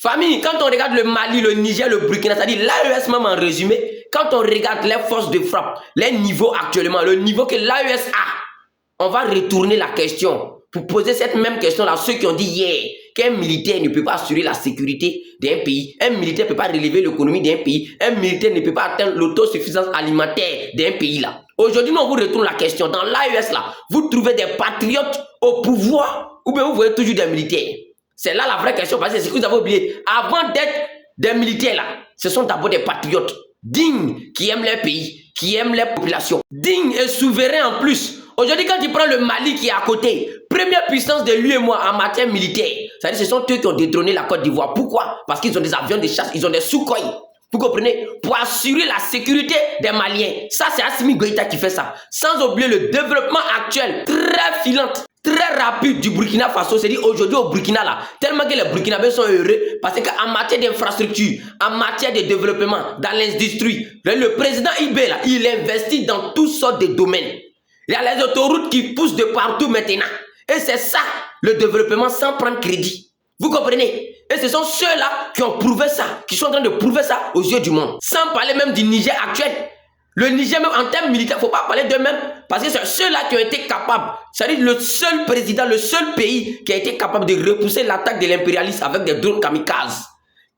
Famille, quand on regarde le Mali, le Niger, le Burkina, c'est-à-dire l'AES même en résumé, quand on regarde les forces de frappe, les niveaux actuellement, le niveau que l'AES a, on va retourner la question pour poser cette même question à ceux qui ont dit hier qu'un militaire ne peut pas assurer la sécurité d'un pays, un militaire ne peut pas relever l'économie d'un pays, un militaire ne peut pas atteindre l'autosuffisance alimentaire d'un pays là. Aujourd'hui, nous on vous retourne la question. Dans l'AES là, vous trouvez des patriotes au pouvoir ou bien vous voyez toujours des militaires? C'est là la vraie question, parce que c'est ce que vous avez oublié. Avant d'être des militaires là, ce sont d'abord des patriotes dignes qui aiment leur pays, qui aiment leur population, dignes et souverains en plus. Aujourd'hui, quand tu prends le Mali qui est à côté, première puissance de lui et moi en matière militaire, c'est-à-dire ce sont eux qui ont détrôné la Côte d'Ivoire. Pourquoi? Parce qu'ils ont des avions de chasse, ils ont des Sukhoi. Vous comprenez? Pour assurer la sécurité des Maliens. Ça, c'est Assimi Goïta qui fait ça. Sans oublier le développement actuel, très filant, très rapide du Burkina Faso. C'est-à-dire aujourd'hui au Burkina là, tellement que les Burkinabés sont heureux parce qu'en matière d'infrastructure, en matière de développement, dans l'industrie, le président Ibé là, il investit dans toutes sortes de domaines. Il y a les autoroutes qui poussent de partout maintenant. Et c'est ça, le développement sans prendre crédit. Vous comprenez? Et ce sont ceux-là qui ont prouvé ça, qui sont en train de prouver ça aux yeux du monde. Sans parler même du Niger actuel. Le Niger, même en termes militaires, il ne faut pas parler d'eux-mêmes. Parce que c'est ceux-là qui ont été capables. C'est-à-dire le seul président, le seul pays qui a été capable de repousser l'attaque de l'impérialisme avec des drones kamikazes.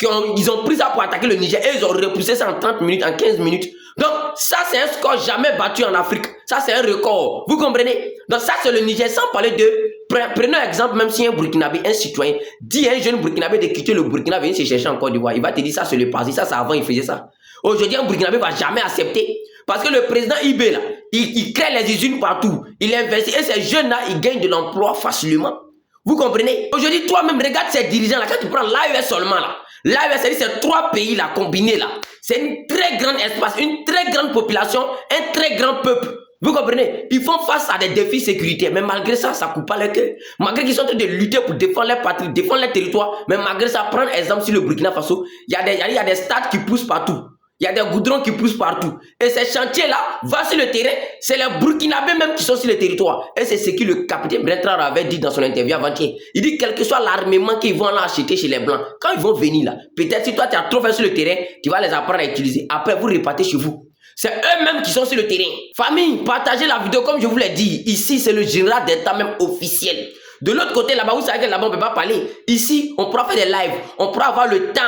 Ils ont pris ça pour attaquer le Niger et ils ont repoussé ça en 30 minutes, en 15 minutes. Donc, ça, c'est un score jamais battu en Afrique. Ça, c'est un record. Vous comprenez? Donc, ça, c'est le Niger. Sans parler de... Prenons un exemple, même si un Burkinabé, un citoyen, dit à un jeune Burkinabé de quitter le Burkina, venir se chercher en Côte d'Ivoire. Il va te dire ça, c'est le passé. Ça, c'est avant, il faisait ça. Aujourd'hui, un Burkinabé ne va jamais accepter. Parce que le président Ibé, là, il crée les usines partout. Il investit. Et ces jeunes-là, ils gagnent de l'emploi facilement. Vous comprenez? Aujourd'hui, toi-même, regarde ces dirigeants-là. Quand tu prends l'AES seulement, là. L'AES, c'est ces trois pays-là, combinés, là. C'est une très grande espace, une très grande population, un très grand peuple. Vous comprenez? Ils font face à des défis sécuritaires, mais malgré ça, ça ne coupe pas le cœur. Malgré qu'ils sont en train de lutter pour défendre leur patrie, défendre leur territoire, mais malgré ça, prendre exemple sur le Burkina Faso, il y a des stades qui poussent partout. Il y a des goudrons qui poussent partout. Et ces chantiers-là, va sur le terrain, c'est les Burkinabés même qui sont sur le territoire. Et c'est ce que le capitaine Brentrand avait dit dans son interview avant-hier. Il dit quel que soit l'armement qu'ils vont là acheter chez les Blancs, quand ils vont venir là, peut-être si toi tu as trop fait sur le terrain, tu vas les apprendre à utiliser. Après, vous repartez chez vous. C'est eux-mêmes qui sont sur le terrain. Famille, partagez la vidéo comme je vous l'ai dit. Ici, c'est le général d'État même officiel. De l'autre côté, là-bas, vous savez que là-bas, on ne peut pas parler. Ici, on pourra faire des lives. On pourra avoir le temps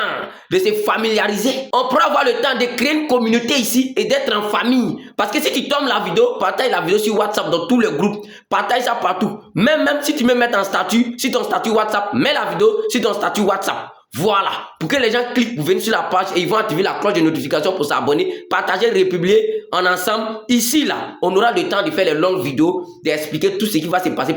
de se familiariser. On pourra avoir le temps de créer une communauté ici et d'être en famille. Parce que si tu tombes la vidéo, partage la vidéo sur WhatsApp dans tous les groupes. Partage ça partout. Même si tu me mets en statut, si ton statut WhatsApp, mets la vidéo sur ton statut WhatsApp. Voilà, pour que les gens cliquent pour venir sur la page et ils vont activer la cloche de notification pour s'abonner, partager, republier en ensemble. Ici, là, on aura le temps de faire les longues vidéos, d'expliquer tout ce qui va se passer.